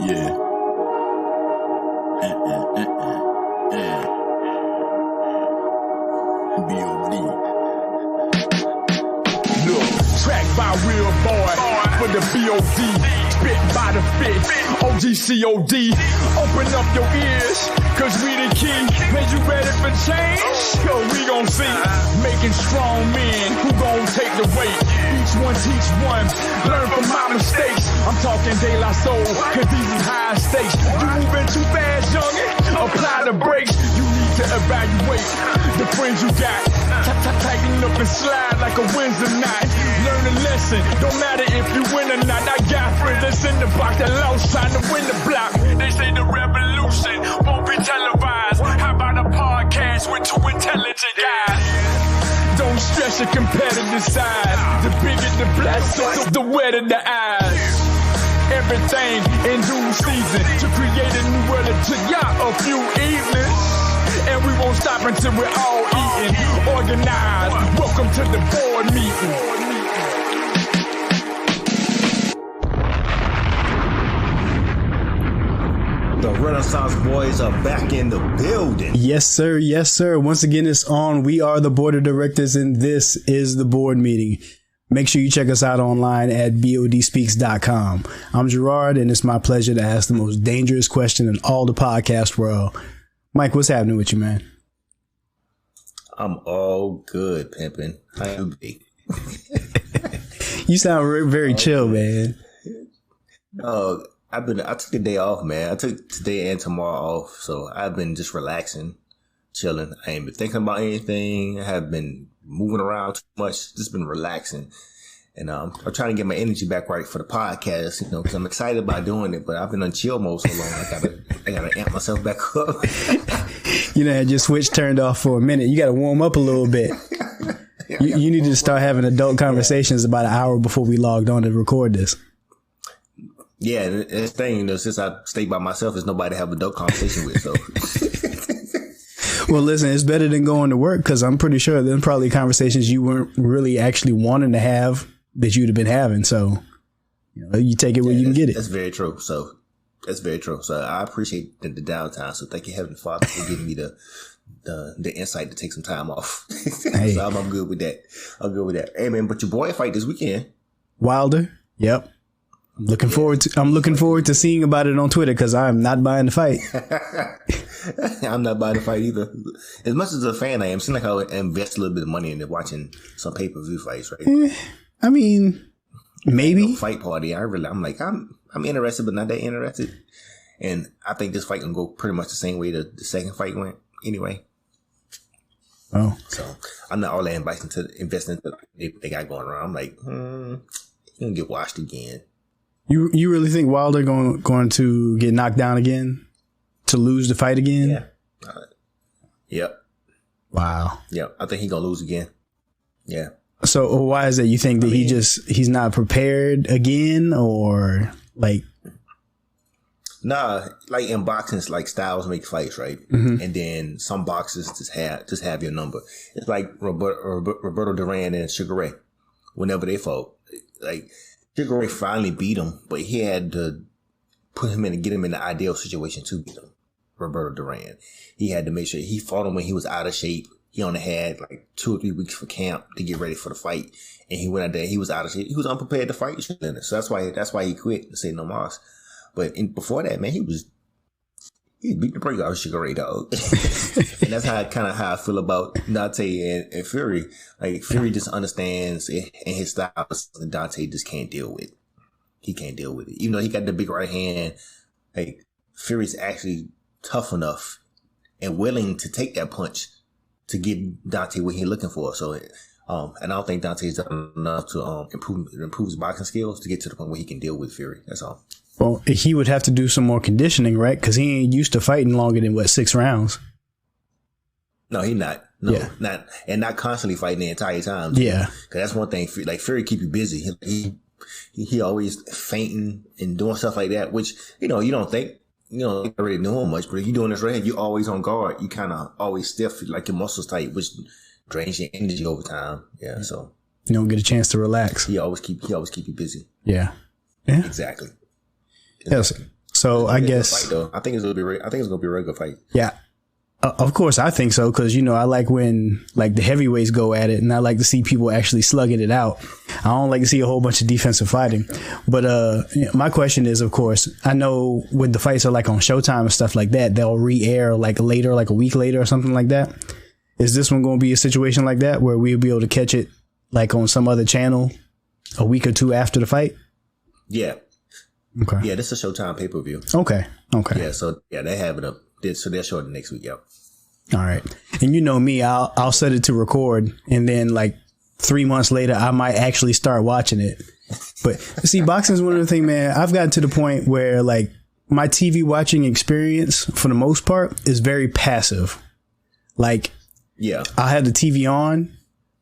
Yeah. B.O.D. Look, tracked by real boy for the B.O.D. Spit by the fit, OGCOD. Open up your ears, cause we the key. Man, you ready for change? Yo, we gon' see. Making strong men who gon' take the weight. Each one teach one, learn from my mistakes. I'm talking De La Soul, cause these is high stakes. You moving too fast, youngin', apply the brakes. You need to evaluate the friends you got. Tighten up and slide like a Wednesday night. Learn a lesson, don't matter if you win or not. I got friends that's in the box that lost trying to win the block. They say the revolution won't be televised. How about a podcast with two intelligent guys? Don't stress your competitive side. The bigger the blessing, the wetter the eyes. Everything in due season to create a new world. It took y'all a few evenings, and we won't stop until we're all eating. Organized. Welcome to the board meeting. The Renaissance Boys are back in the building. Yes, sir. Yes, sir. Once again, it's on. We are the board of directors, and this is the board meeting. Make sure you check us out online at bodspeaks.com. I'm Gerard, and it's my pleasure to ask the most dangerous question in all the podcast world. Mike, what's happening with you, man? I'm all good, pimpin'. How you be? You sound very chill, man. I took the day off, man. I took today and tomorrow off, so I've been just relaxing, chilling. I ain't been thinking about anything. I have been moving around too much, just been relaxing. And I'm trying to get my energy back right for the podcast, because I'm excited about doing it, but I've been on chill mode so long. I gotta amp myself back up. Had your switch turned off for a minute. You gotta warm up a little bit. You need to start having adult conversations about an hour before we logged on to record this. Yeah, and the thing, since I stay by myself, there's nobody to have an adult conversation with, so. Well, listen, it's better than going to work, because I'm pretty sure there's probably conversations you weren't really actually wanting to have that you'd have been having. So, you take it where you can get it. That's very true. So, I appreciate the downtime. So, thank you, Heavenly Father, for giving me the insight to take some time off. Hey. So, I'm good with that. Hey, man, but your boy fight this weekend. Wilder. Yep. I'm looking forward to seeing about it on Twitter, because I'm not buying the fight. I'm not buying the fight either. As much as a fan I am, it seems like I would invest a little bit of money into watching some pay-per-view fights, right? I mean, maybe. Fight party. I'm interested, but not that interested. And I think this fight can go pretty much the same way the second fight went anyway. Oh. So I'm not all that investing into they got going around. I'm like, you're going to get washed again. You really think Wilder going to get knocked down again? To lose the fight again? Yeah. Yep. Wow. Yep. I think he's going to lose again. Yeah. So why is that? You think that he's not prepared again, or like? Nah, like in boxing, like styles make fights, right? Mm-hmm. And then some boxers just have your number. It's like Roberto Duran and Sugar Ray. Whenever they fought, like Sugar Ray finally beat him, but he had to put him in and get him in the ideal situation to beat him. Roberto Duran. He had to make sure he fought him when he was out of shape. He only had like 2 or 3 weeks for camp to get ready for the fight. And he went out there, he was out of shape. He was unprepared to fight. So that's why he quit and said no more. But before that, man, he beat the brakes out of Sugar Ray, dog. And that's how I feel about Dante and Fury. Like Fury just understands it, and his style, and Dante just can't deal with. He can't deal with it. Even though he got the big right hand, like Fury's actually tough enough and willing to take that punch to give Dante what he's looking for. So, and I don't think Dante's done enough to improve his boxing skills to get to the point where he can deal with Fury. That's all. Well, he would have to do some more conditioning, right? Because he ain't used to fighting longer than 6 rounds. No, he's not. No, yeah. not constantly fighting the entire time. Too. Yeah, because that's one thing. Like Fury keep you busy. He always fainting and doing stuff like that, which you don't think. You don't really know him much, but if you're doing this right, you're always on guard. You kind of always stiff, like your muscles tight, which drains your energy over time. Yeah, so you don't get a chance to relax. He always keep you busy. Yeah. Exactly. Yes. So I guess fight, though. I think it's gonna be a regular fight. Yeah. Of course, I think so, because, you know, I like when like the heavyweights go at it, and I like to see people actually slugging it out. I don't like to see a whole bunch of defensive fighting. But my question is, of course, I know when the fights are like on Showtime and stuff like that, they'll re-air like later, like a week later or something like that. Is this one going to be a situation like that where we'll be able to catch it like on some other channel a week or two after the fight? Yeah. Okay. Yeah, this is a Showtime pay-per-view. Okay. Yeah, so they have it up. So they'll show it next week. Yep. All right. And you know me, I'll set it to record, and then like 3 months later, I might actually start watching it. But see, boxing is one of the things, man. I've gotten to the point where like my TV watching experience, for the most part, is very passive. Like, yeah, I have the TV on,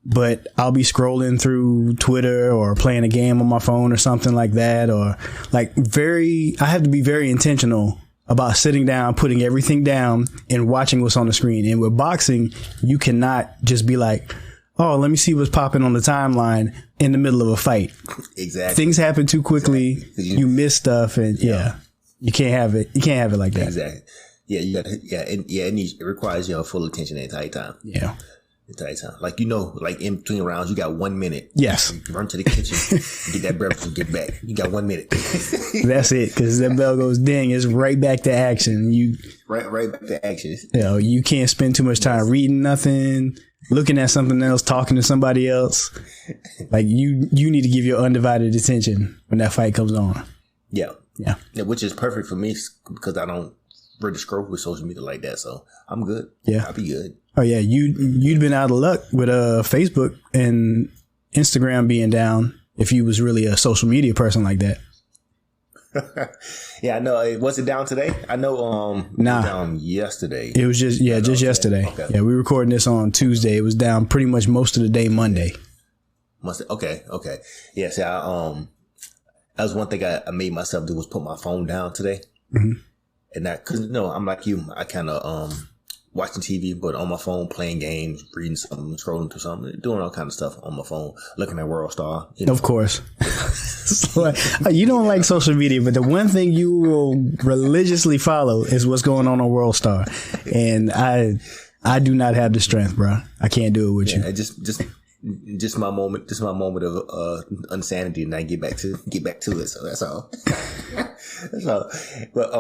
but I'll be scrolling through Twitter or playing a game on my phone or something like that. Or like I have to be very intentional about sitting down, putting everything down, and watching what's on the screen. And with boxing, you cannot just be like, oh, let me see what's popping on the timeline in the middle of a fight. Exactly. Things happen too quickly. Exactly. You miss stuff, and you can't have it. You can't have it like that. Exactly. Yeah, you got to, it requires your full attention the entire time. Yeah. Like, you know, like in between rounds, you got 1 minute. Yes. You run to the kitchen, get that breakfast, and get back. You got 1 minute. That's it. Because that bell goes ding, it's right back to action. Right back to action. You know, you can't spend too much time reading nothing, looking at something else, talking to somebody else. Like you need to give your undivided attention when that fight comes on. Yeah. Yeah. Which is perfect for me because I don't really scroll with social media like that. So I'm good. Yeah. I'll be good. Oh yeah, you'd been out of luck with Facebook and Instagram being down if you was really a social media person like that. Yeah, I know. Was it down today? I know. It was down yesterday. It was just yesterday. Okay. Yeah, we recording this on Tuesday. It was down pretty much most of the day Monday. Okay. Yeah. See, that was one thing I made myself do was put my phone down today, and that because I'm like you. I kind of watching TV, but on my phone, playing games, reading something, scrolling through something, doing all kind of stuff on my phone, looking at World Star. You know. Of course. So, you don't like social media, but the one thing you will religiously follow is what's going on World Star. And I do not have the strength, bro. I can't do it with you. Just my moment. Just my moment of insanity, and I get back to it. So that's all. That's all. But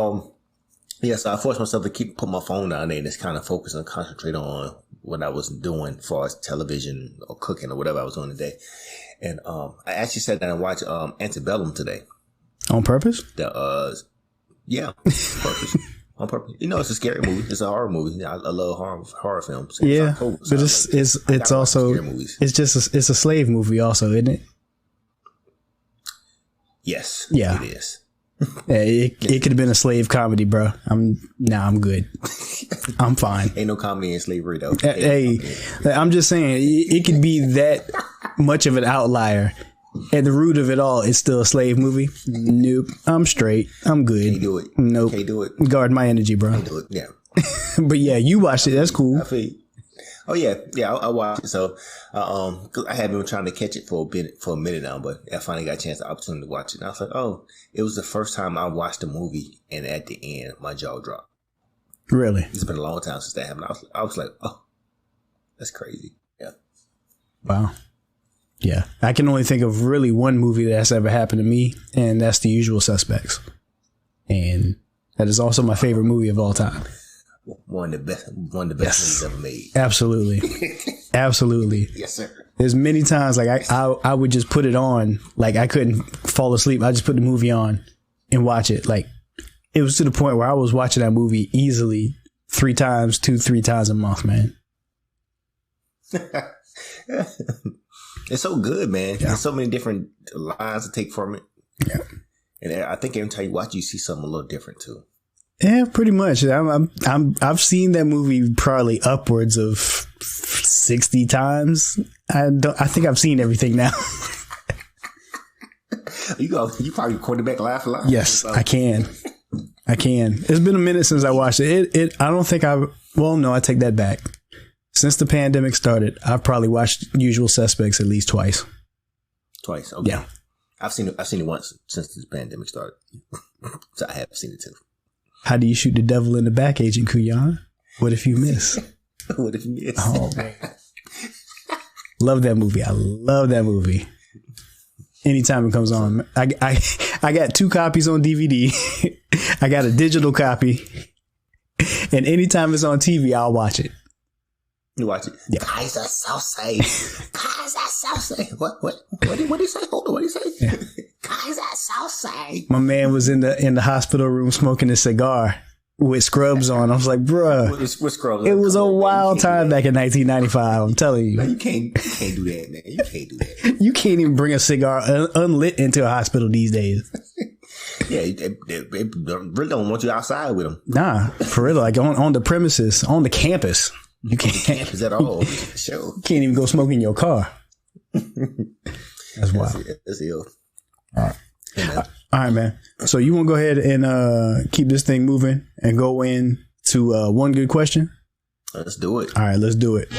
yeah, so I forced myself to put my phone down there and just kind of focus and concentrate on what I was doing as far as television or cooking or whatever I was doing today. And I actually sat down and watched Antebellum today. On purpose? Yeah, purpose. On purpose. You know, it's a scary movie. It's a horror movie. I love horror films. Yeah, but it's also it's a slave movie also, isn't it? Yes. Yeah, it is. Yeah, it could have been a slave comedy, bro. I'm good. I'm fine. Ain't no comedy in slavery though. Hey, I'm just saying it could be that much of an outlier. At the root of it all, it's still a slave movie. Nope. I'm straight. I'm good. Can't do it. Nope. Can't do it. Guard my energy, bro. Can't do it. Yeah. But yeah, you watched it. That's cool. I feel. Oh yeah, I watched it. So, cause I had been trying to catch it for a minute now, but I finally got the opportunity to watch it. And I was like, oh, it was the first time I watched a movie, and at the end, my jaw dropped. Really? It's been a long time since that happened. I was like, oh, that's crazy. Yeah. Wow. Yeah, I can only think of really one movie that's ever happened to me, and that's The Usual Suspects, and that is also my favorite movie of all time. One of the best movies ever made. Absolutely. Absolutely. Yes, sir. There's many times like I would just put it on, like I couldn't fall asleep. I just put the movie on and watch it. Like it was to the point where I was watching that movie easily 3 times a month, man. It's so good, man. Yeah. There's so many different lines to take from it. Yeah. And I think every time you watch, you see something a little different too. Yeah, pretty much. I've seen that movie probably upwards of 60 times. I think I've seen everything now. You probably quarterback laugh a lot. Yes, I can. It's been a minute since I watched it. I don't think no, I take that back. Since the pandemic started, I've probably watched Usual Suspects at least twice. Twice, okay. Yeah. I've seen it once since this pandemic started. So I have seen it too. How do you shoot the devil in the back, Agent Kuyan? What if you miss? What if you miss? Oh man. Love that movie. I love that movie. Anytime it comes on. I got 2 copies on DVD. I got a digital copy. And anytime it's on TV, I'll watch it. You watch it? Yeah. Kaiser Southside. Kaiser Southside. What did he say? Hold on, what did he say? Yeah. Kaiser Southside. My man was in the hospital room smoking a cigar with scrubs on. I was like, bruh. With scrubs. It was a wild time back in 1995. I'm telling you. No, you can't do that, man. You can't do that. You can't even bring a cigar unlit into a hospital these days. Yeah, they really don't want you outside with them. Nah, for real. Like on the premises, on the campus. You can't. Campus at all. Sure. Can't even go smoke in your car. That's wild. That's ill. All right. Yeah, all right, man. So you want to go ahead and keep this thing moving and go in to one good question? Let's do it. All right, let's do it.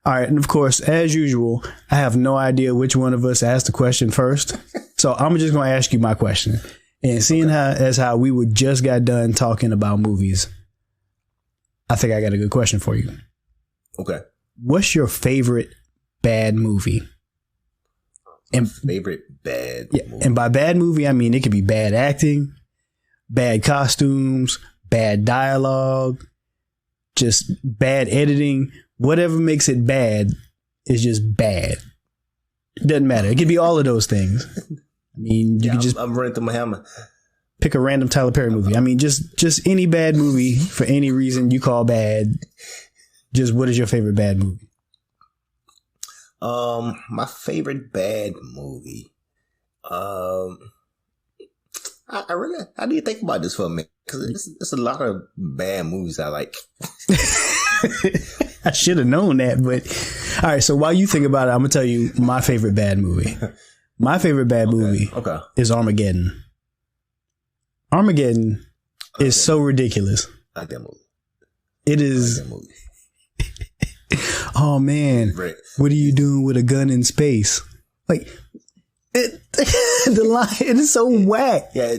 All right, and of course, as usual, I have no idea which one of us asked the question first. So I'm just going to ask you my question. And seeing how we were just got done talking about movies, I think I got a good question for you. Okay. What's your favorite bad movie? And favorite bad movie. And by bad movie, I mean it could be bad acting, bad costumes, bad dialogue, just bad editing. Whatever makes it bad is just bad. It doesn't matter. It could be all of those things. I mean, you can just I'm running through my hammer. Pick a random Tyler Perry movie. I mean, just any bad movie for any reason you call bad. Just what is your favorite bad movie? My favorite bad movie. I need to think about this for a minute because there's a lot of bad movies I like. I should have known that, but all right. So while you think about it, I'm gonna tell you my favorite bad movie. My favorite bad movie is Armageddon. Armageddon is so ridiculous. I like that movie. It is. I like that movie. Oh man, Right. What are you doing with a gun in space? Like the line, it is so whack. Yeah.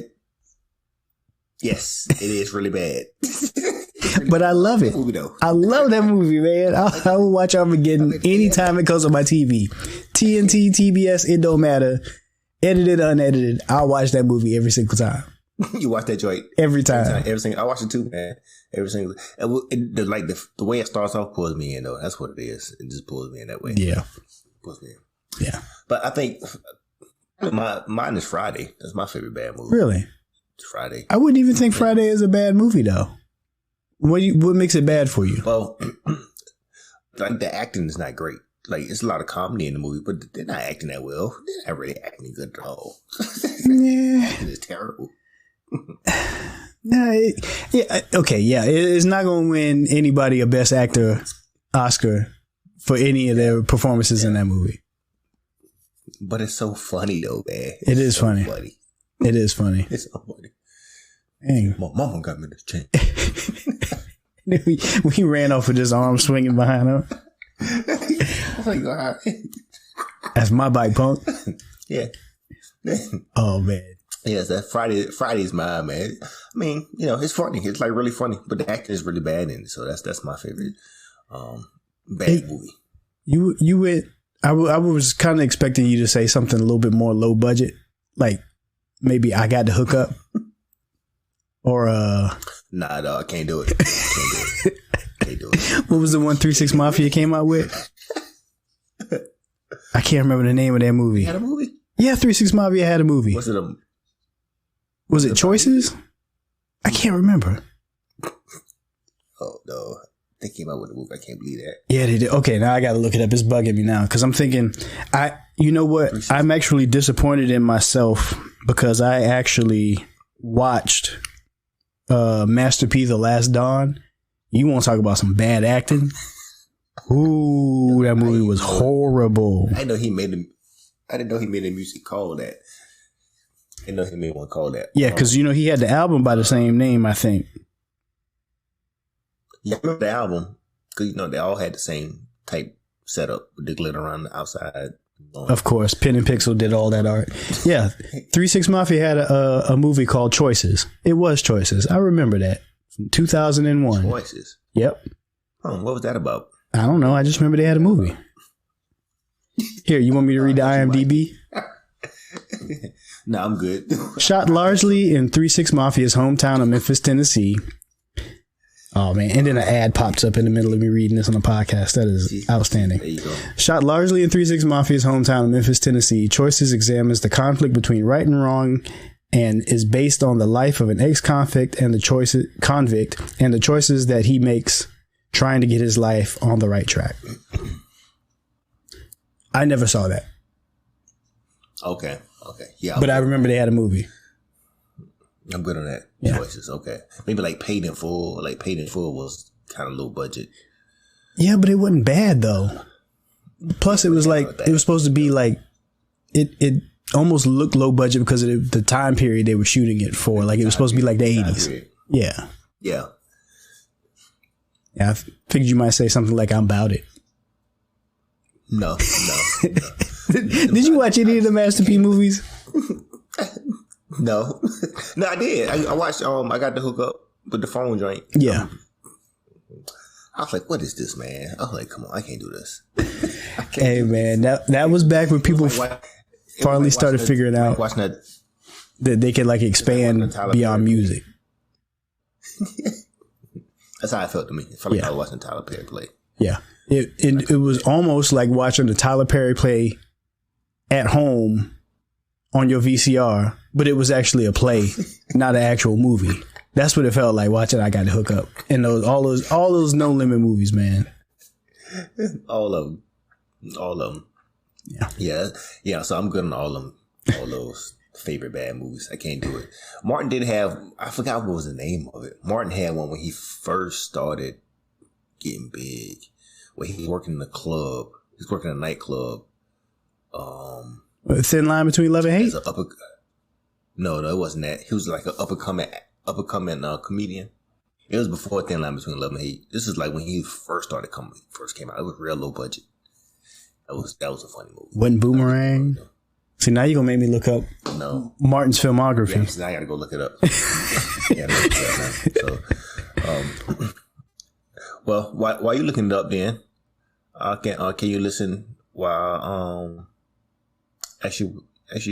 Yes, it is really bad. But I love it. I love that movie, man. I will watch Armageddon anytime it comes on my TV. TNT, TBS, it don't matter. Edited, unedited. I'll watch that movie every single time. You watch that joint every time. Every single. I watch it too, man. Every single. The way it starts off pulls me in though. That's what it is. It just pulls me in that way. Yeah. Pulls me in. Yeah. But I think mine is Friday. That's my favorite bad movie. Really? It's Friday. I wouldn't even think Friday is a bad movie though. What makes it bad for you? Well, like the acting is not great. Like it's a lot of comedy in the movie, but they're not acting that well. They're not really acting good at all. Yeah. It's terrible. No, it's not going to win anybody a Best Actor Oscar for any of their performances in that movie. But it's so funny though, man. It is so funny. It is funny. It's so funny. Dang. My mama got me this chain. we ran off with his arm swinging behind him. That's my bike, punk. Yeah. Oh man. Yes, that Friday's mine, man. I mean, it's funny. It's like really funny, but the acting is really bad in it. So that's my favorite bad movie. You went. I was kind of expecting you to say something a little bit more low budget, like maybe I Got to Hook Up, or Nah, dog, I can't do it. Can't do it. What was the one 3 6 Mafia came out with? I can't remember the name of that movie. Had a movie? Yeah, 3 6 Mafia had a movie. Was it Choices? I can't remember. Oh no, they came out with a movie. I can't believe that. Yeah, they did. Okay, now I got to look it up. It's bugging me now because I'm thinking, you know what? I'm actually disappointed in myself because I actually watched Master P: The Last Dawn. You want to talk about some bad acting? Ooh, that movie was horrible. I didn't know he made a music called that. I didn't know he made one called that. Yeah, because he had the album by the same name, I think. Yeah, I remember the album because they all had the same type setup with the glitter around the outside. Of course, Pen and Pixel did all that art. Yeah, 3-6 Mafia had a movie called Choices. It was Choices. I remember that from 2001. Choices. Yep. What was that about? I don't know. I just remember they had a movie. Here, you want me to read the IMDb? No, I'm good. Shot largely in 3-6 Mafia's hometown of Memphis, Tennessee. Oh, man. And then an ad pops up in the middle of me reading this on the podcast. That is outstanding. There you go. Shot largely in 3-6 Mafia's hometown of Memphis, Tennessee, Choices examines the conflict between right and wrong and is based on the life of an ex-convict and the choices that he makes trying to get his life on the right track. I never saw that. Okay. Yeah. But I remember they had a movie. I'm good on that. Yeah. Choices. Okay. Maybe like Paid in Full. Like Paid in Full was kind of low budget. Yeah, but it wasn't bad though. Plus, it was like it was supposed to be like it almost looked low budget because of the time period they were shooting it for. Like it was supposed to be like the 80s. Yeah. Yeah. Yeah. I figured you might say something like "I'm about it." No. Did you watch any of the Master P movies? No, I did. I watched. I got the hook up with the phone joint. Yeah. I was like, "What is this, man?" I was like, "Come on, I can't do this." Hey, man, that was back when people finally started figuring out that they could like expand beyond music. That's how I felt to me. It felt like I was watching Tyler Perry play. Yeah, it was almost like watching the Tyler Perry play at home on your VCR, but it was actually a play, not an actual movie. That's what it felt like watching I Got to Hook Up. And all those No Limit movies, man. All of them. Yeah. So I'm good on all those favorite bad movies. I can't do it. Martin did have, I forgot what was the name of it. Martin had one when he first started getting big, where he was working in the club. He was working in a nightclub. Thin Line Between Love and Hate? No, it wasn't that. He was like an up and coming comedian. It was before Thin Line Between Love and Hate. This is like when he first came out. It was real low budget. That was a funny movie. Wasn't Boomerang? See, now you're gonna make me look up Martin's filmography. Yeah, now I gotta go look it up. Well, while you looking it up, then can you listen while ask you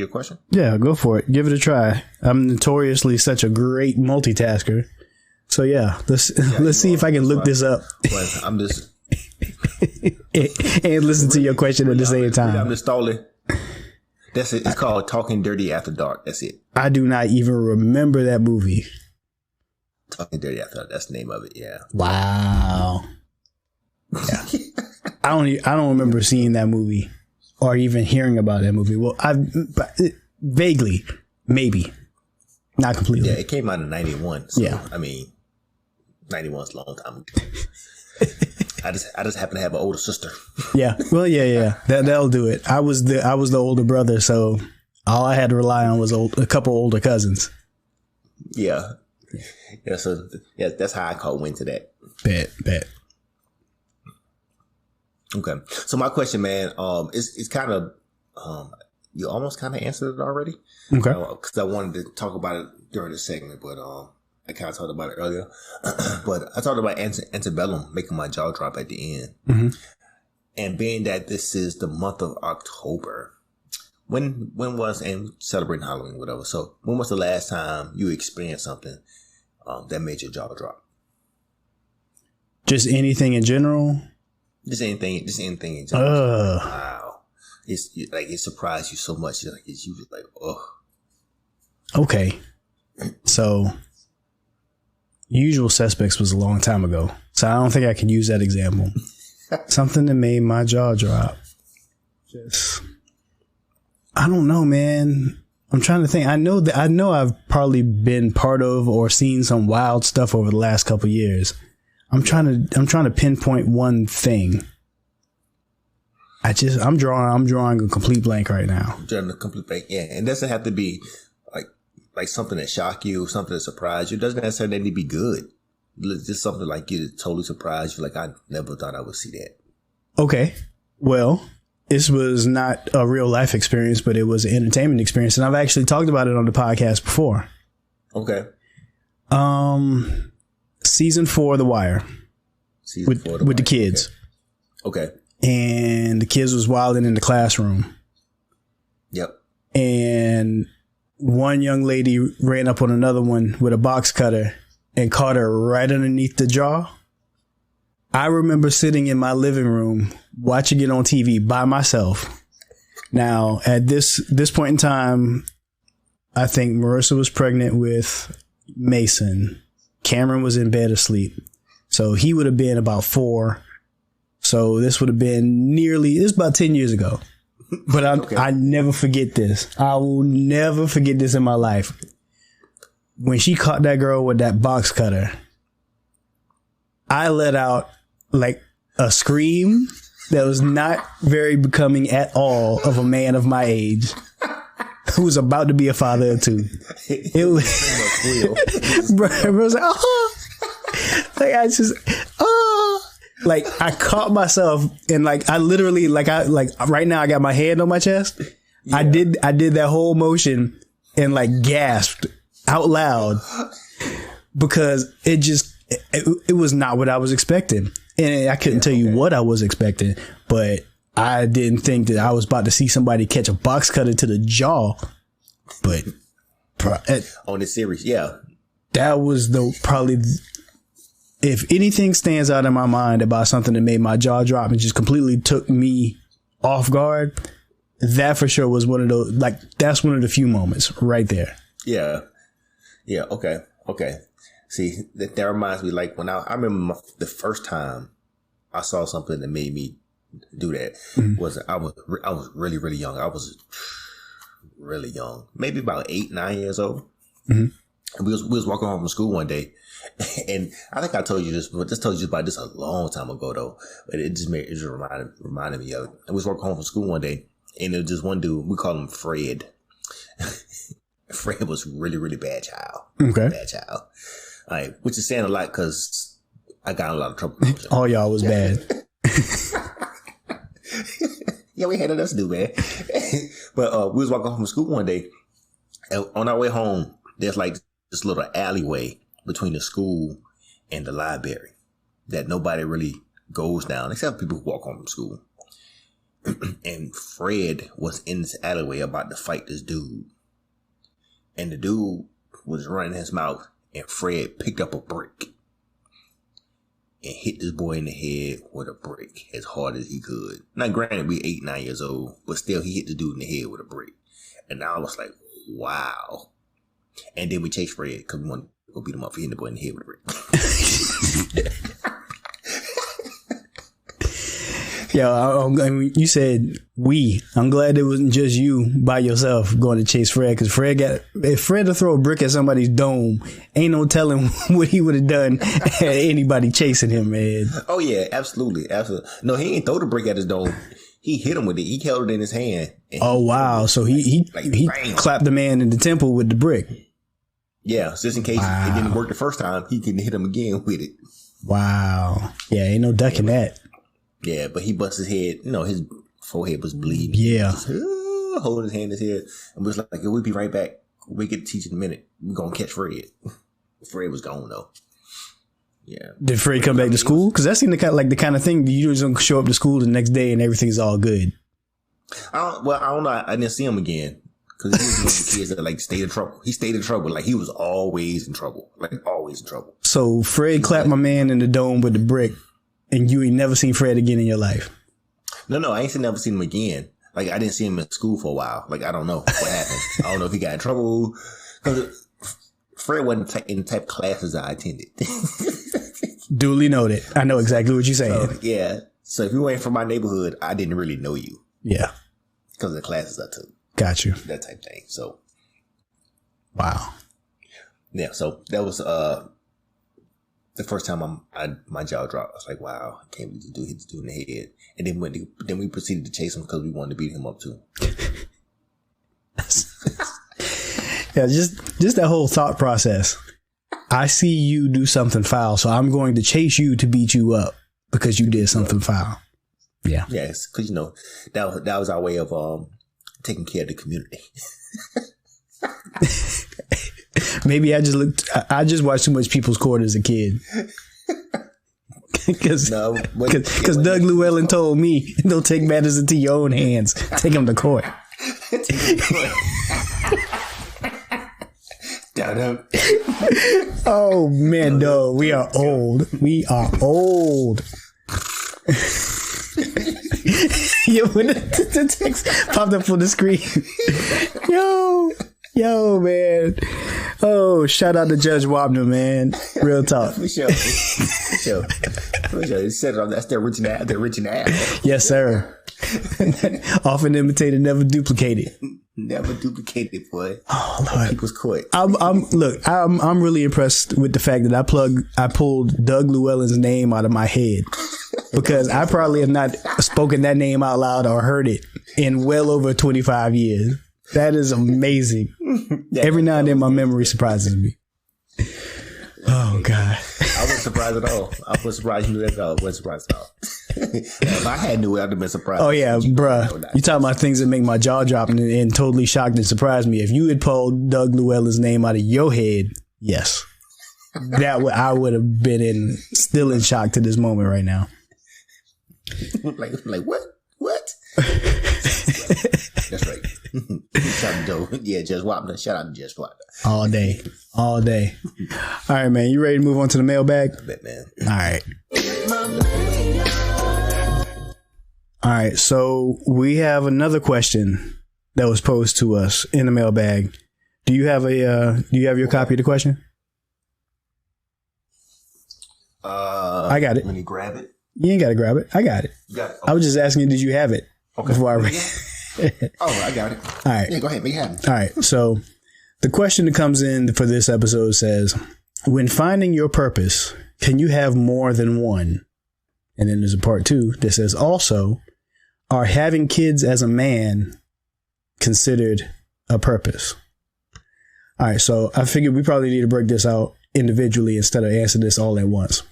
a question? Yeah, go for it. Give it a try. I'm notoriously such a great multitasker. So yeah, let's see if I can look this up. Well, I'm just and listen to your question at the same time. I'm just stalling. That's it. It's called Talking Dirty After Dark. That's it. I do not even remember that movie. Talking Dirty After Dark. That's the name of it. Yeah. Wow. Yeah. I don't remember seeing that movie or even hearing about that movie. Well, vaguely, maybe, not completely. Yeah, it came out in 91. So, yeah. I mean, 91 is a long time ago. I just happen to have an older sister. Yeah. Well, yeah. That'll do it. I was the older brother, so all I had to rely on was a couple older cousins. Yeah. Yeah. So that's how I caught wind to that. Bet. Okay. So my question, man, it's kind of you almost kind of answered it already. Okay. Because I wanted to talk about it during the segment, but I kind of talked about it earlier. But I talked about Antebellum making my jaw drop at the end. Mm-hmm. And being that this is the month of October, when was, and celebrating Halloween, whatever. So when was the last time you experienced something that made your jaw drop? Just anything in general? Just anything in general. Wow. It's like it surprised you so much. You was like, oh. Okay. So Usual Suspects was a long time ago, so I don't think I can use that example. Something that made my jaw drop. I don't know, man. I'm trying to think. I know I've probably been part of or seen some wild stuff over the last couple of years. I'm trying to pinpoint one thing. I'm drawing a complete blank right now. Drawing a complete blank, yeah. And it doesn't have to be like something that shocked you, something that surprised you. It doesn't necessarily need to be good. It's just something like you totally surprised you. Like, I never thought I would see that. Okay. Well, this was not a real life experience, but it was an entertainment experience. And I've actually talked about it on the podcast before. Okay. Season 4 of The Wire. With the kids. Okay. And the kids was wilding in the classroom. Yep. And one young lady ran up on another one with a box cutter and caught her right underneath the jaw. I remember sitting in my living room watching it on TV by myself. Now, at this point in time, I think Marissa was pregnant with Mason. Cameron was in bed asleep. So he would have been about 4. So this would have been this about 10 years ago. But I never forget this. I will never forget this in my life. When she caught that girl with that box cutter, I let out like a scream that was not very becoming at all of a man of my age who was about to be a father of 2. It was, bro, it was like, oh, like I just, oh, like I caught myself and like I literally like right now I got my hand on my chest. Yeah. I did that whole motion and like gasped out loud because it was not what I was expecting. And I couldn't tell you what I was expecting, but I didn't think that I was about to see somebody catch a box cutter to the jaw. But on this series, yeah, that was probably, if anything stands out in my mind about something that made my jaw drop and just completely took me off guard, that for sure was one of those, like, that's one of the few moments right there. Yeah. Yeah. Okay. See, that reminds me, like, when I remember the first time I saw something that made me do that was I was really, really young. I was really young, maybe about 8, 9 years old. Mm-hmm. And we was walking home from school one day, and I think I told you this, but just told you about this a long time ago though. But it just reminded me of it. And we was walking home from school one day, and there was just one dude, we call him Fred. Fred was really, really bad child. Okay, bad child. Like, which is saying a lot because I got in a lot of trouble. All y'all was bad. Yeah, we had nothing else to do, man. But we was walking home from school one day, and on our way home, there's like this little alleyway between the school and the library that nobody really goes down, except people who walk home from school. And Fred was in this alleyway about to fight this dude. And the dude was running his mouth, and Fred picked up a brick and hit this boy in the head with a brick as hard as he could. Now, granted, we 8, 9 years old, but still, he hit the dude in the head with a brick. And I was like, wow. And then we chased Fred because we wanted to go beat him up for hitting the boy in the head with a brick. Yo, I mean, you said we. I'm glad it wasn't just you by yourself going to chase Fred, because if Fred to throw a brick at somebody's dome, ain't no telling what he would have done had anybody chasing him, man. Oh yeah, absolutely. No, he ain't throw the brick at his dome. He hit him with it. He held it in his hand. Oh wow! So he clapped the man in the temple with the brick. Yeah, just in case it didn't work the first time, he can hit him again with it. Wow. Yeah, ain't no ducking that. Yeah, but he bust his head. You know, his forehead was bleeding. Yeah. Just, holding his hand in his head. And was like, we'll be right back. We get to teach in a minute. We're going to catch Fred. Fred was gone, though. Yeah. Did Fred come back to school? Because that seemed like the kind of thing you just don't show up to school the next day and everything's all good. I don't know. I didn't see him again. Because he was one of the kids that, like, stayed in trouble. He stayed in trouble. Like, he was always in trouble. Like, always in trouble. So Fred clapped my man in the dome with the brick. And you ain't never seen Fred again in your life? No, I ain't never seen him again. Like, I didn't see him in school for a while. Like, I don't know what happened. I don't know if he got in trouble. Because Fred wasn't in the type of classes I attended. Duly noted. I know exactly what you're saying. So, yeah. So if you weren't from my neighborhood, I didn't really know you. Yeah. Because of the classes I took. Got you. That type of thing. So. Wow. Yeah. So that was, the first time my jaw dropped. I was like, wow, I can't believe hit this dude in the head. And then we proceeded to chase him because we wanted to beat him up too. Yeah, just that whole thought process. I see you do something foul, so I'm going to chase you to beat you up because you did something foul. Yeah. Yes, because that was our way of taking care of the community. Maybe I just watched too much People's Court as a kid. Because Doug Llewelyn told me, don't take matters into your own hands. Take them to court. Oh man, no, we are old. We are old. Yo, when the text popped up on the screen. Yo, man. Oh, shout out to Judge Wapner, man. Real talk. For sure. He said that's the original. Yes, sir. Often imitated, never duplicated. Never duplicated, boy. Oh Lord, People's Court. I'm really impressed with the fact that I pulled Doug Llewelyn's name out of my head, because I probably have not spoken that name out loud or heard it in well over 25 years. That is amazing. Every now and then my memory surprises me. Oh God. I wasn't surprised at all. I wasn't surprised you knew that at all. I wasn't surprised at all. If I had knew it, I'd have been surprised. Oh yeah, bruh. You talking about things that make my jaw drop and totally shocked and surprised me. If you had pulled Doug Llewelyn's name out of your head, yes. I would have been still in shock to this moment right now. like what? That's right. Shout out to Judge Wapner. Shout out to Judge Wapner. All day. All right, man. You ready to move on to the mailbag? I bet, man. All right. So we have another question that was posed to us in the mailbag. Do you have your copy of the question? I got it. Let me grab it. You ain't got to grab it. I got it. You got it. Okay. I was just asking you, did you have it? Okay. Before I read. Oh, I got it. All right. Yeah, go ahead. Make it happen. All right. So the question that comes in for this episode says, when finding your purpose, can you have more than one? And then there's a part 2 that says, also, are having kids as a man considered a purpose? All right. So I figured we probably need to break this out individually instead of answer this all at once.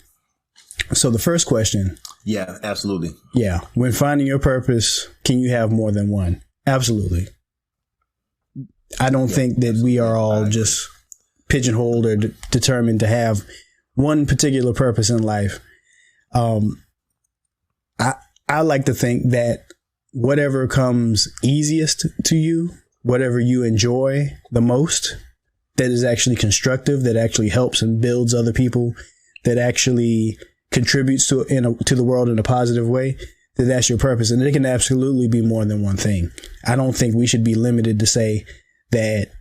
So the first question. Yeah, absolutely. Yeah. When finding your purpose, can you have more than one? Absolutely. I don't think that we are all just pigeonholed or determined to have one particular purpose in life. I like to think that whatever comes easiest to you, whatever you enjoy the most, that is actually constructive, that actually helps and builds other people, that actually contributes to the world in a positive way, that's your purpose. And it can absolutely be more than one thing. I don't think we should be limited to say that,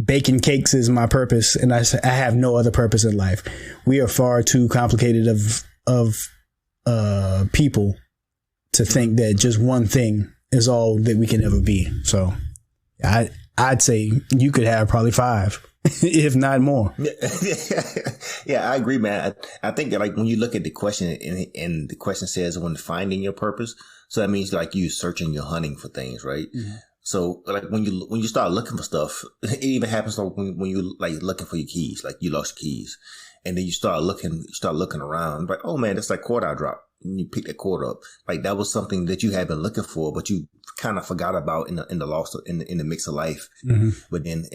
baking cakes is my purpose and I have no other purpose in life. We are far too complicated of people to think that just one thing is all that we can ever be. So I'd say you could have probably 5. If not more. Yeah, I agree, man. I think that when you look at the question and the question says when finding your purpose, so that means you searching, you're hunting for things, right? Mm-hmm. So when you start looking for stuff, it even happens when you looking for your keys, you lost your keys, and then you start looking around, oh man, that's quarter I dropped. And you pick that quarter up, that was something that you had been looking for, but you kind of forgot about in the loss in the mix of life. Mm-hmm. But then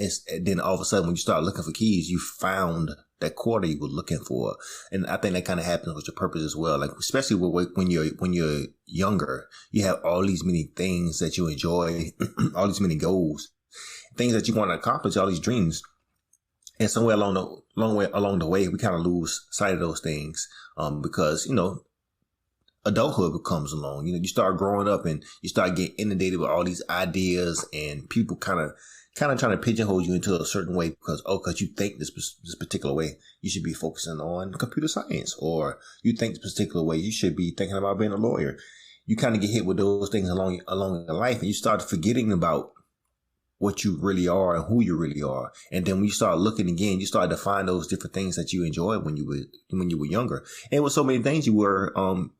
all of a sudden when you start looking for keys, you found that quarter you were looking for. And I think that kind of happens with your purpose as well. Especially when you're younger, you have all these many things that you enjoy, all these many goals, things that you want to accomplish, all these dreams. And somewhere along the way, we kind of lose sight of those things, because, adulthood comes along. You start growing up and you start getting inundated with all these ideas, and people kind of trying to pigeonhole you into a certain way because you think this particular way you should be focusing on computer science, or you think this particular way you should be thinking about being a lawyer. You kind of get hit with those things along your life, and you start forgetting about what you really are and who you really are. And then when you start looking again, you start to find those different things that you enjoyed when you were younger. And with so many things you were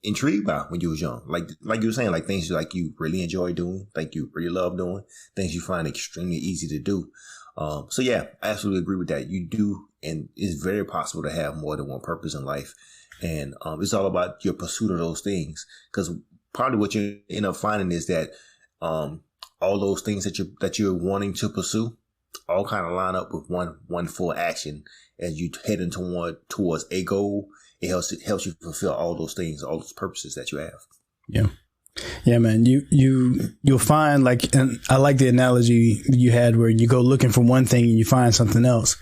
intrigued by when you was young. Like you were saying, things you really enjoy doing, you really love doing, things you find extremely easy to do. So yeah, I absolutely agree with that. You do, and it's very possible to have more than one purpose in life. And it's all about your pursuit of those things. Because probably what you end up finding is that all those things that you're wanting to pursue all kind of line up with one full action as you heading towards a goal. It helps you fulfill all those things, all those purposes that you have. Yeah. Yeah, man. You'll find, like, and I like the analogy you had where you go looking for one thing and you find something else.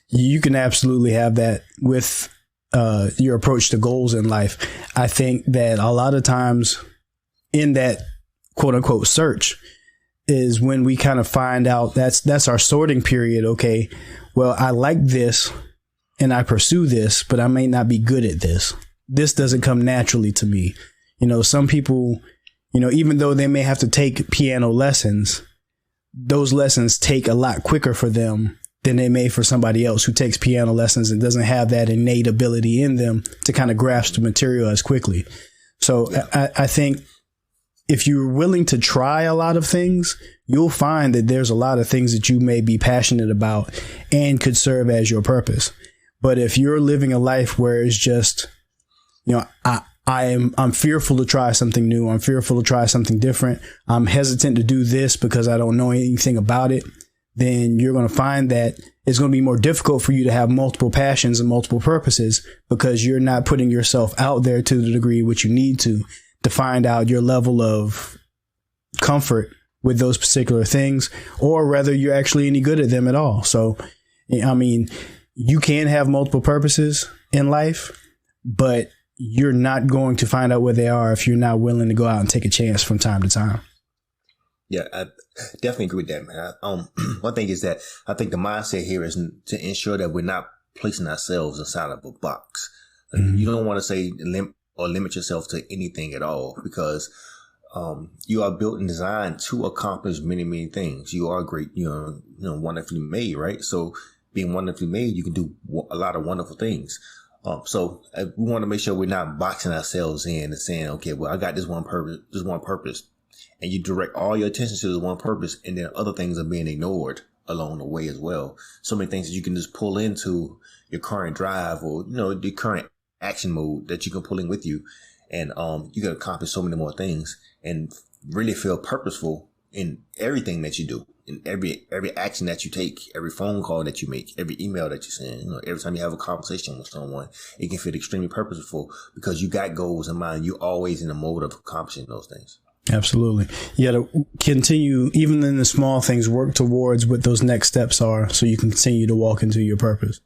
You can absolutely have that with your approach to goals in life. I think that a lot of times in that quote unquote search is when we kind of find out that's our sorting period. Okay, well, I like this and I pursue this, but I may not be good at this. This doesn't come naturally to me. You know, some people, you know, even though they may have to take piano lessons, those lessons take a lot quicker for them than they may for somebody else who takes piano lessons and doesn't have that innate ability in them to kind of grasp the material as quickly. So I think if you're willing to try a lot of things, you'll find that there's a lot of things that you may be passionate about and could serve as your purpose. But if you're living a life where it's just, you know, I'm fearful to try something new. I'm fearful to try something different. I'm hesitant to do this because I don't know anything about it. Then you're going to find that it's going to be more difficult for you to have multiple passions and multiple purposes because you're not putting yourself out there to the degree which you need to find out your level of comfort with those particular things, or whether you're actually any good at them at all. So, I mean, you can have multiple purposes in life, but you're not going to find out where they are if you're not willing to go out and take a chance from time to time. Yeah, I definitely agree with that, man. One thing is that I think the mindset here is to ensure that we're not placing ourselves inside of a box. Mm-hmm. You don't want to say limit yourself to anything at all, because you are built and designed to accomplish many, many things. You are great, wonderfully made, right? So being wonderfully made, you can do a lot of wonderful things. So we want to make sure we're not boxing ourselves in and saying, okay, well, I got this one purpose. And you direct all your attention to this one purpose, and then other things are being ignored along the way as well. So many things that you can just pull into your current drive or, the current action mode that you can pull in with you. And you can accomplish so many more things and really feel purposeful in everything that you do, in every action that you take, every phone call that you make, every email that you send, every time you have a conversation with someone, it can feel extremely purposeful because you got goals in mind. You're always in the mode of accomplishing those things. Absolutely. You got to continue, even in the small things, work towards what those next steps are so you can continue to walk into your purpose.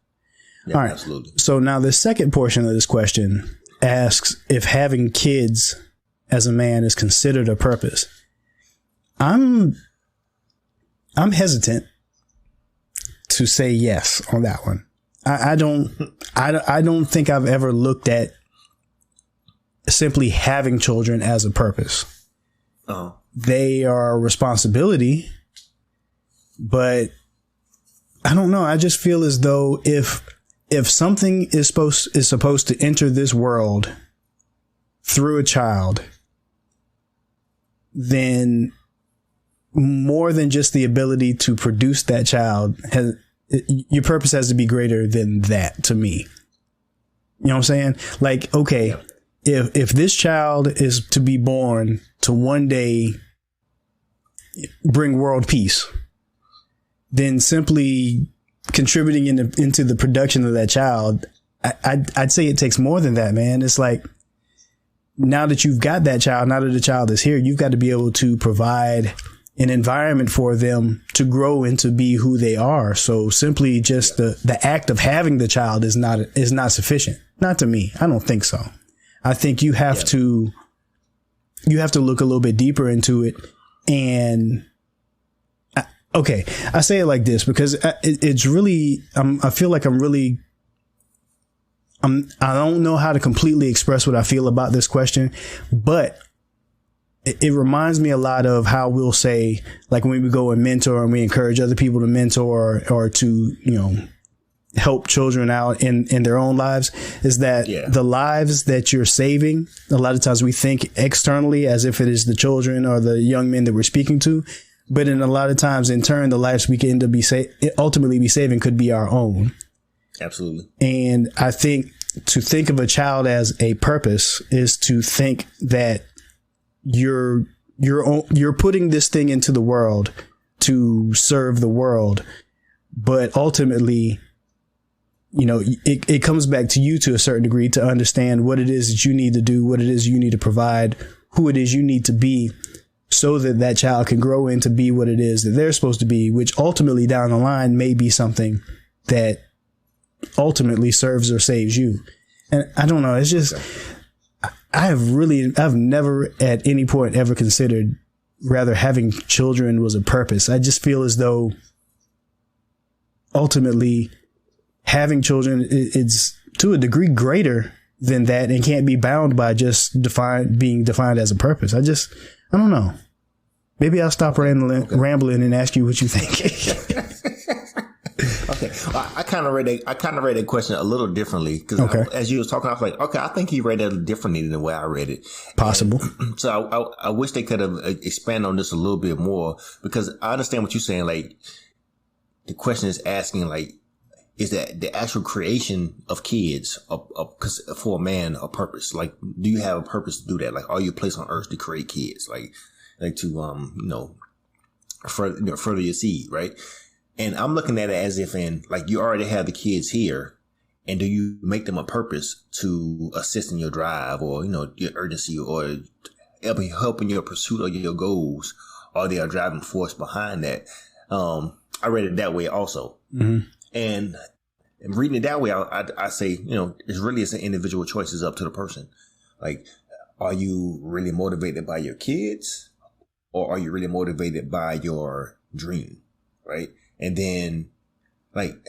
Yeah, all right. Absolutely. So now the second portion of this question asks if having kids as a man is considered a purpose. I'm hesitant to say yes on that one. I don't think I've ever looked at simply having children as a purpose. Uh-huh. They are a responsibility, but I don't know. I just feel as though if something is supposed to enter this world through a child, then more than just the ability to produce that child, your purpose has to be greater than that to me. You know what I'm saying? Like, okay, if this child is to be born to one day bring world peace, then simply contributing into the production of that child, I'd say it takes more than that, man. It's like, now that you've got that child, now that the child is here, you've got to be able to provide an environment for them to grow and to be who they are. So simply just the act of having the child is not sufficient. Not to me. I don't think so. I think you have to look a little bit deeper into it. And okay, I say it like this because it's really, I feel like I don't know how to completely express what I feel about this question, but it reminds me a lot of how we'll say, like when we go and mentor and we encourage other people to mentor or to, help children out in their own lives, is that the lives that you're saving, a lot of times we think externally as if it is the children or the young men that we're speaking to. But in a lot of times, in turn, the lives we can end up ultimately be saving could be our own. Absolutely. And I think to think of a child as a purpose is to think that you're putting this thing into the world to serve the world, but ultimately, you know, it comes back to you to a certain degree to understand what it is that you need to do, what it is you need to provide, who it is you need to be, so that that child can grow into be what it is that they're supposed to be, which ultimately down the line may be something that ultimately serves or saves you. And I don't know. It's just, I've never at any point ever considered rather having children was a purpose. I just feel as though ultimately having children is to a degree greater than that and can't be bound by just being defined as a purpose. I don't know. Maybe I'll stop rambling and ask you what you think. Okay, I kind of read that question a little differently because as you was talking, I was like, okay, I think he read it differently than the way I read it. Possible. And so I wish they could have expanded on this a little bit more, because I understand what you're saying. Like, the question is asking, like, is that the actual creation of kids for a man a purpose? Like, do you have a purpose to do that? Like, are you placed on earth to create kids? Like to further your seed, right? And I'm looking at it as if like you already have the kids here, and do you make them a purpose to assist in your drive or, your urgency or help in your pursuit of your goals, or they are driving force behind that? I read it that way also. Mm-hmm. And reading it that way, I say, it's an individual choice. It's up to the person. Like, are you really motivated by your kids, or are you really motivated by your dream? Right. And then like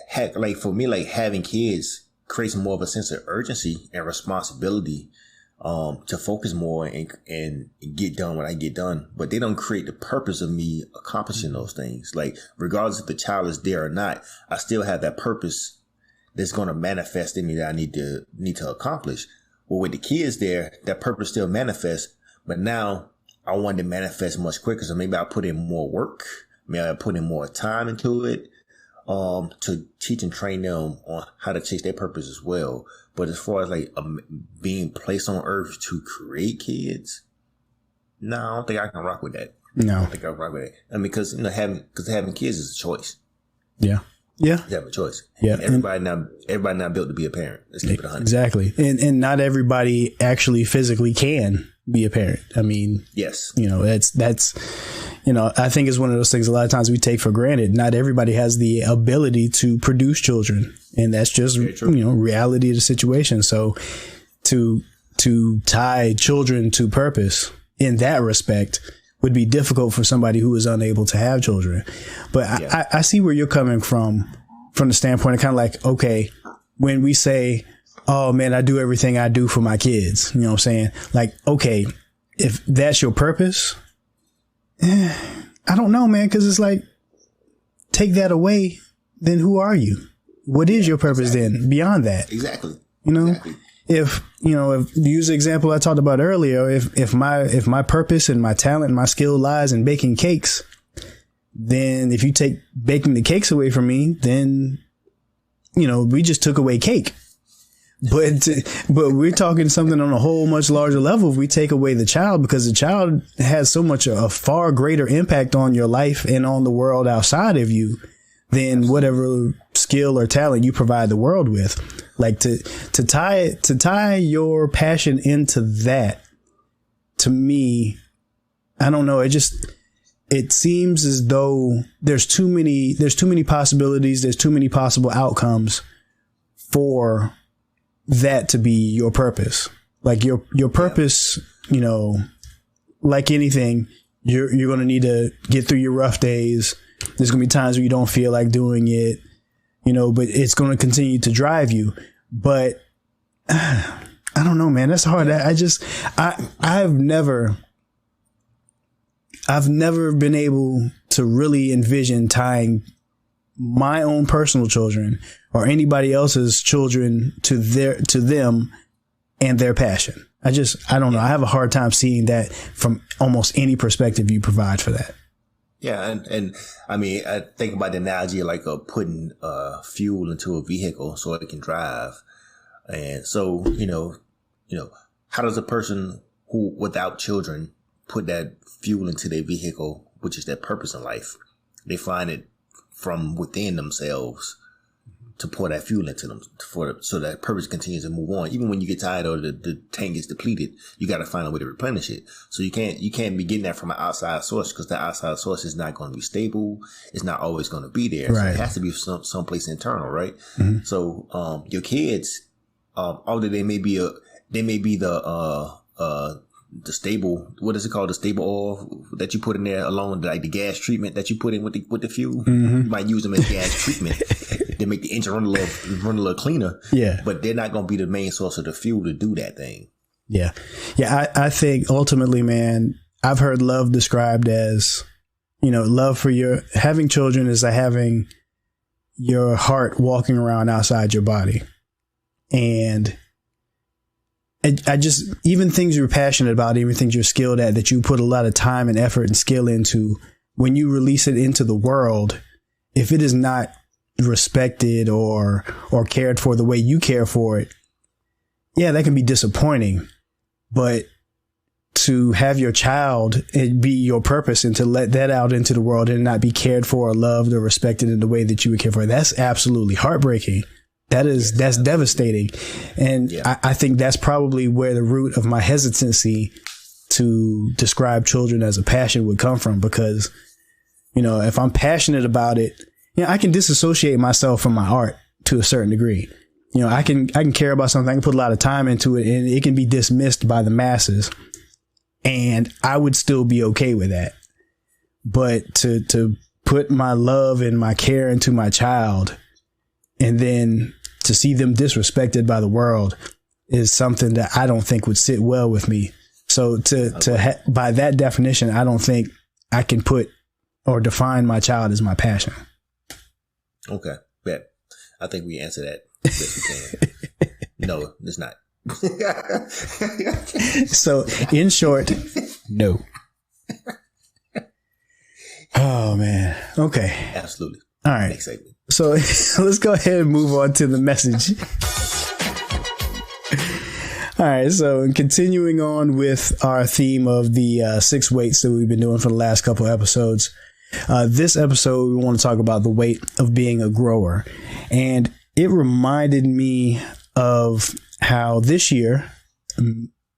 for me, like having kids creates more of a sense of urgency and responsibility, to focus more and get done what I get done. But they don't create the purpose of me accomplishing those things. Like, regardless if the child is there or not, I still have that purpose that's going to manifest in me that I need to accomplish. Well, with the kids there, that purpose still manifests, but now I want to manifest much quicker. So maybe I put in more work. Maybe I put in more time into it, to teach and train them on how to chase their purpose as well. But as far as like being placed on earth to create kids, no, I don't think I can rock with that. No, I don't think I can rock with it. I mean, because having kids is a choice. Yeah. Yeah. You have a choice. Yeah. And everybody not built to be a parent. Let's keep it 100. Exactly. And not everybody actually physically can be a parent. I mean, yes, that's I think it's one of those things a lot of times we take for granted. Not everybody has the ability to produce children, and that's just, reality of the situation. So to tie children to purpose in that respect would be difficult for somebody who is unable to have children. But yeah. I see where you're coming from the standpoint of kind of like, okay, when we say, oh man, I do everything I do for my kids, you know what I'm saying? Like, okay, if that's your purpose, I don't know, man. 'Cause it's like, take that away, then who are you? What is your purpose then beyond that? Exactly. Exactly. If use the example I talked about earlier, if my purpose and my talent and my skill lies in baking cakes, then if you take baking the cakes away from me, then, we just took away cake. But we're talking something on a whole much larger level. If we take away the child, because the child has so much a far greater impact on your life and on the world outside of you than whatever skill or talent you provide the world with. Like to tie your passion into that, to me, I don't know. It seems as though there's too many possibilities. There's too many possible outcomes for that to be your purpose. Like your purpose, like anything, you're going to need to get through your rough days. There's going to be times where you don't feel like doing it, but it's going to continue to drive you. But I don't know, man, that's hard. I've never been able to really envision tying my own personal children or anybody else's children to them and their passion. I don't know. I have a hard time seeing that from almost any perspective you provide for that. Yeah. And I mean, I think about the analogy like putting fuel into a vehicle so it can drive. And so, how does a person who without children put that fuel into their vehicle, which is their purpose in life. They find it from within themselves to pour that fuel into them so that purpose continues to move on. Even when you get tired or the tank gets depleted, you got to find a way to replenish it. So you can't be getting that from an outside source, because the outside source is not going to be stable. It's not always going to be there. Right. So it has to be someplace internal, right? Mm-hmm. So your kids, although they may be the stable, what is it called? The stable oil that you put in there along like the gas treatment that you put in with the fuel. Mm-hmm. You might use them as gas treatment. They make the engine run a little cleaner. Yeah. But they're not going to be the main source of the fuel to do that thing. Yeah. Yeah. I think ultimately, man, I've heard love described as, love for having children is like having your heart walking around outside your body. And I just, even things you're passionate about, even things you're skilled at, that you put a lot of time and effort and skill into, when you release it into the world, if it is not respected or cared for the way you care for it, yeah, that can be disappointing. But to have your child and be your purpose and to let that out into the world and not be cared for or loved or respected in the way that you would care for, that's absolutely heartbreaking. That's devastating. And I think that's probably where the root of my hesitancy to describe children as a passion would come from, because, if I'm passionate about it, I can disassociate myself from my art to a certain degree. I can care about something. I can put a lot of time into it, and it can be dismissed by the masses, and I would still be okay with that. But to put my love and my care into my child, and then to see them disrespected by the world, is something that I don't think would sit well with me. So by that definition, I don't think I can put or define my child as my passion. Okay, bet. I think we answer that. Yes, we can. No, it's not. So, in short, no. Oh, man. Okay. Absolutely. All right. Next segment. So, let's go ahead and move on to the message. All right. So, continuing on with our theme of the 6 weights that we've been doing for the last couple of episodes. This episode, we want to talk about the weight of being a grower. And it reminded me of how this year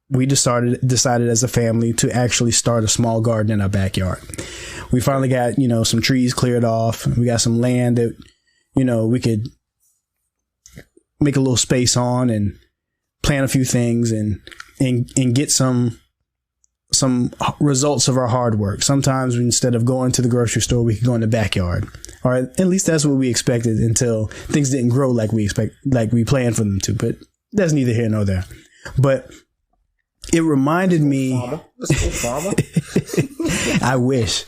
we decided as a family to actually start a small garden in our backyard. We finally got, some trees cleared off. We got some land that, we could make a little space on and plant a few things and get some results of our hard work. Sometimes instead of going to the grocery store, we could go in the backyard, or at least that's what we expected until things didn't grow like we planned for them to. But that's neither here nor there. But it reminded me. Let's go, farmer. I wish.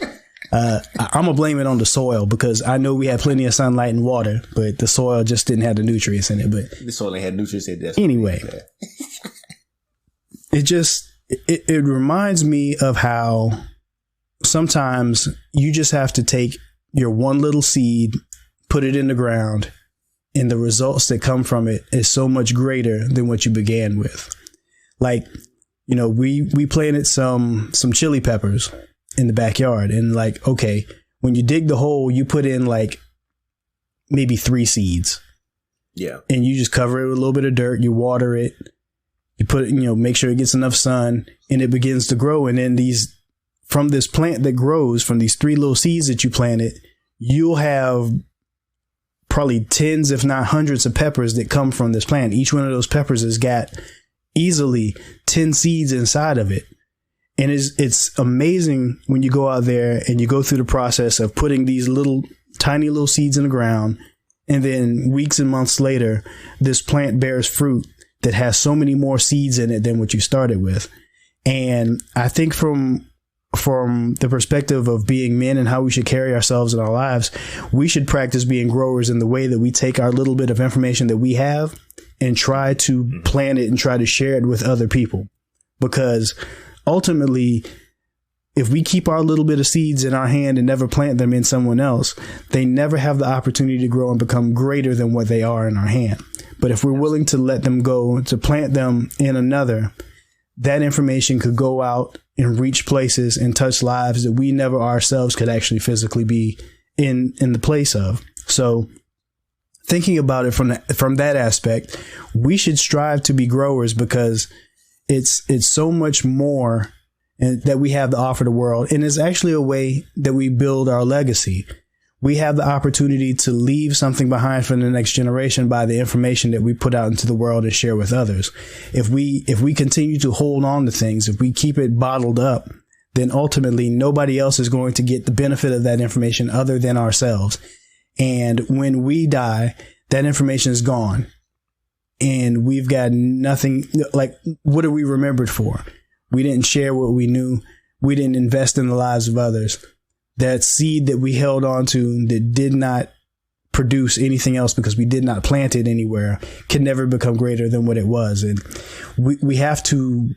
I'm gonna blame it on the soil, because I know we had plenty of sunlight and water, but the soil just didn't have the nutrients in it. But the soil ain't had nutrients in it. Anyway, it reminds me of how sometimes you just have to take your one little seed, put it in the ground, and the results that come from it is so much greater than what you began with. Like, we planted some chili peppers in the backyard, and okay, when you dig the hole, you put in maybe 3 seeds. Yeah. And you just cover it with a little bit of dirt, you water it, you put it, make sure it gets enough sun, and it begins to grow. And then from this plant that grows, from these 3 little seeds that you planted, you'll have probably tens, if not hundreds of peppers that come from this plant. Each one of those peppers has got easily 10 seeds inside of it. And it's amazing when you go out there and you go through the process of putting these tiny little seeds in the ground. And then weeks and months later, this plant bears fruit that has so many more seeds in it than what you started with. And I think from the perspective of being men and how we should carry ourselves in our lives, we should practice being growers in the way that we take our little bit of information that we have and try to plant it and try to share it with other people. Because ultimately, if we keep our little bit of seeds in our hand and never plant them in someone else, they never have the opportunity to grow and become greater than what they are in our hand. But if we're willing to let them go, to plant them in another, that information could go out and reach places and touch lives that we never ourselves could actually physically be in the place of. So thinking about it from that aspect, we should strive to be growers, because it's so much more that we have to offer the world. And it's actually a way that we build our legacy. We have the opportunity to leave something behind for the next generation by the information that we put out into the world and share with others. If we continue to hold on to things, if we keep it bottled up, then ultimately nobody else is going to get the benefit of that information other than ourselves. And when we die, that information is gone. And we've got nothing. Like, what are we remembered for? We didn't share what we knew. We didn't invest in the lives of others. That seed that we held on to that did not produce anything else because we did not plant it anywhere can never become greater than what it was. And we have to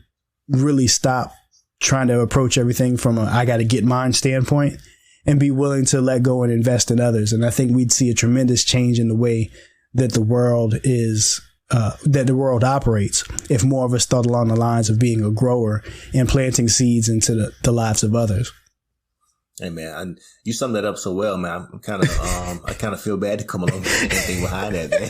really stop trying to approach everything from a I got to get mine standpoint, and be willing to let go and invest in others. And I think we'd see a tremendous change in the way that the world is, that the world operates, if more of us thought along the lines of being a grower and planting seeds into the lives of others. Hey man, you summed that up so well, man. I'm kind of, I kind of feel bad to come along with anything behind that, man.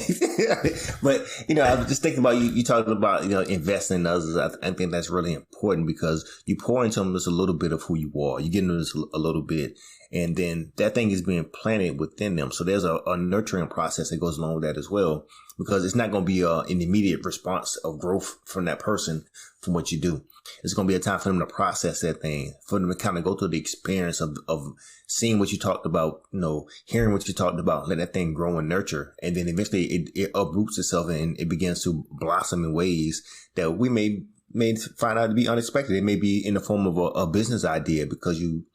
But I was just thinking about you talking about investing in others. I think that's really important, because you pour into them just a little bit of who you are. You get into this a little bit, and then that thing is being planted within them. So there's a nurturing process that goes along with that as well, because it's not going to be an immediate response of growth from that person from what you do. It's going to be a time for them to process that thing, for them to kind of go through the experience of seeing what you talked about, hearing what you talked about, let that thing grow and nurture. And then eventually it uproots itself and it begins to blossom in ways that we may find out to be unexpected. It may be in the form of a business idea because you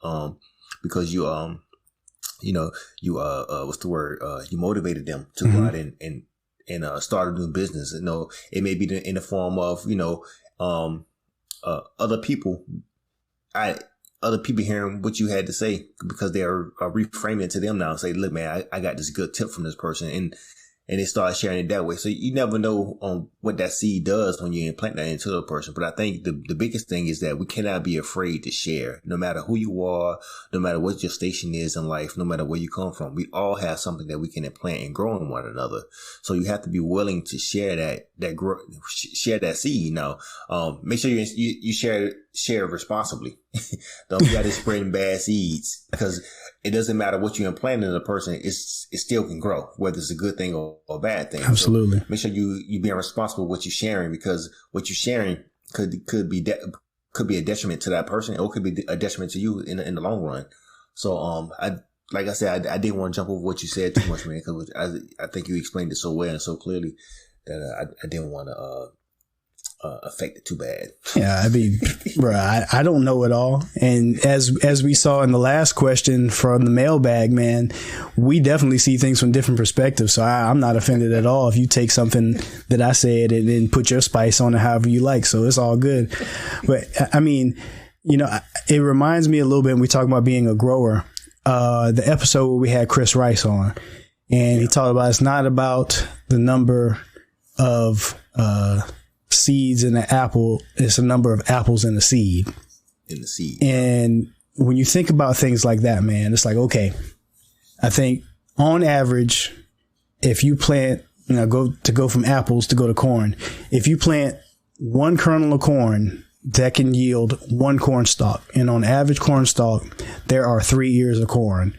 motivated them to go out and start a new business. It may be in the form of, other people hearing what you had to say, because they're reframing it to them now and say, look, man, I got this good tip from this person. And they start sharing it that way. So you never know what that seed does when you implant that into a person. But I think the biggest thing is that we cannot be afraid to share, no matter who you are, no matter what your station is in life, no matter where you come from. We all have something that we can implant and grow in one another. So you have to be willing to share share that seed. Now, make sure you share responsibly. Don't be out there spreading bad seeds, because it doesn't matter what you implant in a person, it still can grow, whether it's a good thing or a bad thing. Absolutely. So make sure you being responsible with what you're sharing, because what you're sharing could be a detriment to that person, or could be a detriment to you in the long run. So like I said, I didn't want to jump over what you said too much, man, because I think you explained it so well and so clearly that I didn't want to affect it too bad. Yeah, I mean, bro, I don't know it all. And as we saw in the last question from the mailbag, man, we definitely see things from different perspectives. So I'm not offended at all if you take something that I said and then put your spice on it however you like. So it's all good. But I mean, it reminds me a little bit when we talk about being a grower, the episode where we had Chris Rice on, and he talked about it's not about the number of seeds in the apple, it's a number of apples in the seed. And when you think about things like that, man, it's like, okay, I think on average, if you plant, go from apples to go to corn, if you plant one kernel of corn, that can yield one corn stalk. And on average corn stalk, there are 3 ears of corn.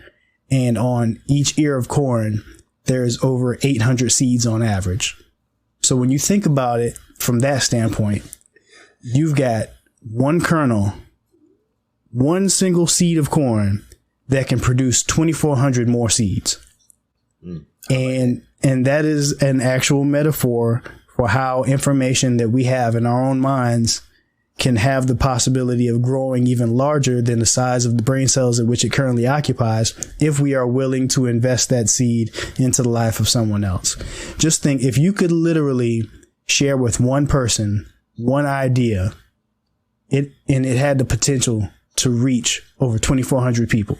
And on each ear of corn, there's over 800 seeds on average. So when you think about it from that standpoint, you've got one kernel, one single seed of corn that can produce 2,400 more seeds. And that is an actual metaphor for how information that we have in our own minds can have the possibility of growing even larger than the size of the brain cells at which it currently occupies, if we are willing to invest that seed into the life of someone else. Just think, if you could literally share with one person one idea, it had the potential to reach over 2,400 people.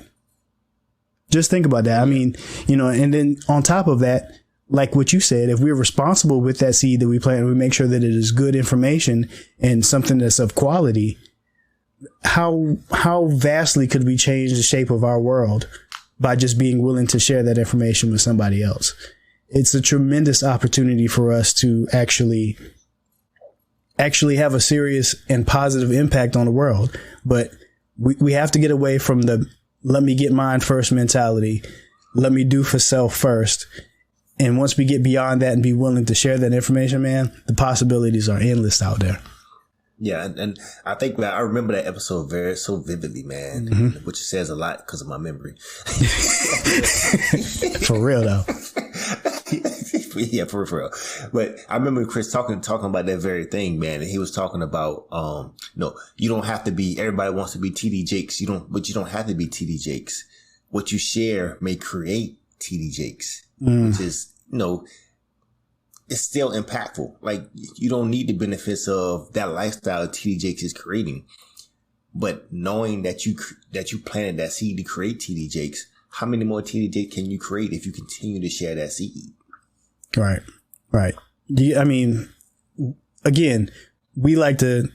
Just think about that. I mean, and then on top of that, like what you said, if we're responsible with that seed that we plant, we make sure that it is good information and something that's of quality, how vastly could we change the shape of our world by just being willing to share that information with somebody else? It's a tremendous opportunity for us to actually have a serious and positive impact on the world. But we have to get away from the let me get mine first mentality. Let me do for self first. And once we get beyond that and be willing to share that information, man, the possibilities are endless out there. Yeah, and I think that I remember that episode so vividly, man, which says a lot because of my memory. For real, though. Yeah, for real. But I remember Chris talking about that very thing, man. And he was talking about, no, you don't have to be, everybody wants to be TD Jakes. But you don't have to be TD Jakes. What you share may create TD Jakes, which is, it's still impactful. Like, you don't need the benefits of that lifestyle TD Jakes is creating. But knowing that you planted that seed to create TD Jakes, how many more TD Jakes can you create if you continue to share that seed? Right. I mean, again, we like to,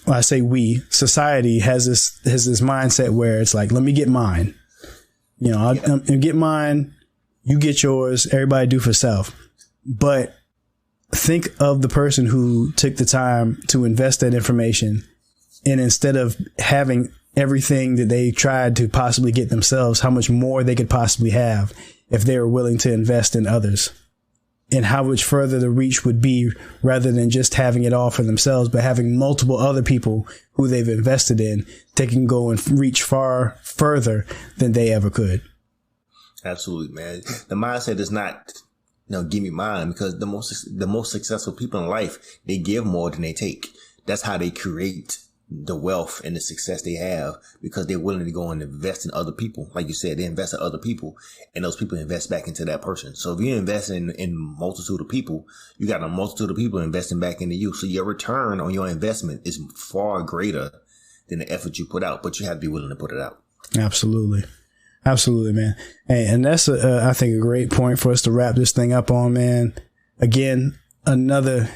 well, I say we, society has this mindset where it's like, let me get mine. I'll get mine, you get yours, everybody do for self. But think of the person who took the time to invest that information, and instead of having everything that they tried to possibly get themselves, how much more they could possibly have if they were willing to invest in others, and how much further the reach would be, rather than just having it all for themselves, but having multiple other people who they've invested in, they can go and reach far further than they ever could. Absolutely, man. The mindset is not, give me mine, because the most successful people in life, they give more than they take. That's how they create the wealth and the success they have, because they're willing to go and invest in other people. Like you said, they invest in other people, and those people invest back into that person. So if you invest in multitude of people, you got a multitude of people investing back into you. So your return on your investment is far greater than the effort you put out, but you have to be willing to put it out. Absolutely, man. Hey, and that's I think a great point for us to wrap this thing up on, man. Again, another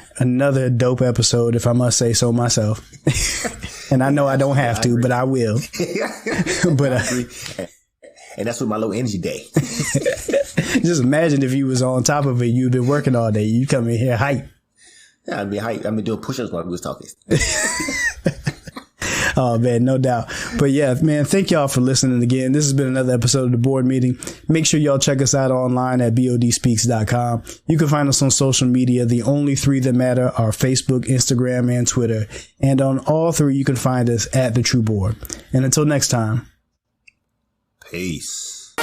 dope episode, if I must say so myself. And I know I don't have to, but I will. But and that's with my low energy day. Just imagine if you was on top of it, you'd been working all day. You come in here hype. Yeah, I'd be hype. I've been doing push-ups while we was talking. Oh, man, no doubt. But yeah, man, thank y'all for listening again. This has been another episode of The Board Meeting. Make sure y'all check us out online at bodspeaks.com. You can find us on social media. The only three that matter are Facebook, Instagram, and Twitter. And on all three, you can find us at The True Board. And until next time. Peace.